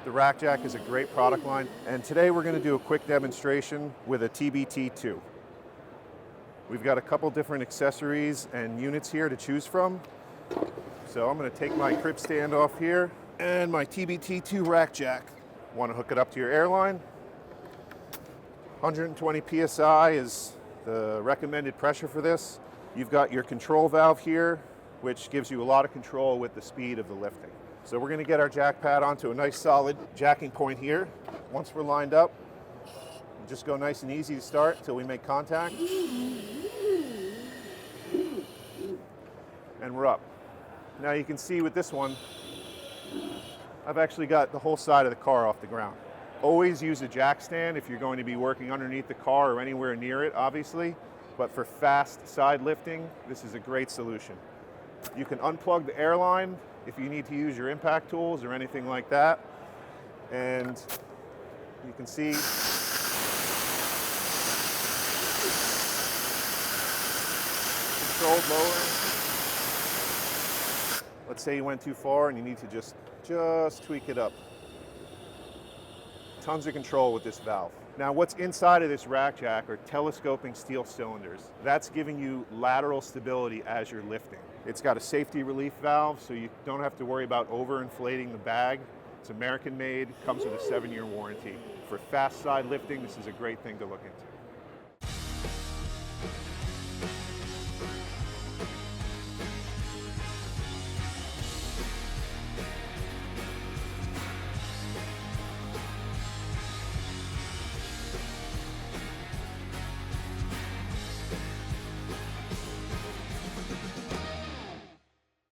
The RakJak is a great product line, and today we're going to do a quick demonstration with a TBT2. We've got a couple different accessories and units here to choose from. So I'm going to take my crib stand off here and my TBT2 RakJak. Want to hook it up to your airline. 120 PSI is the recommended pressure for this. You've got your control valve here, which gives you a lot of control with the speed of the lifting. So we're going to get our jack pad onto a nice solid jacking point here. Once we're lined up, we'll just go nice and easy to start until we make contact. And we're up. Now you can see with this one, I've actually got the whole side of the car off the ground. Always use a jack stand if you're going to be working underneath the car or anywhere near it, obviously. But for fast side lifting, this is a great solution. You can unplug the airline if you need to use your impact tools or anything like that. And you can see controlled lowering. Let's say you went too far and you need to just tweak it up. Tons of control with this valve. Now what's inside of this RakJak are telescoping steel cylinders. That's giving you lateral stability as you're lifting. It's got a safety relief valve, so you don't have to worry about overinflating the bag. It's American made, comes with a 7-year warranty. For fast side lifting, this is a great thing to look into.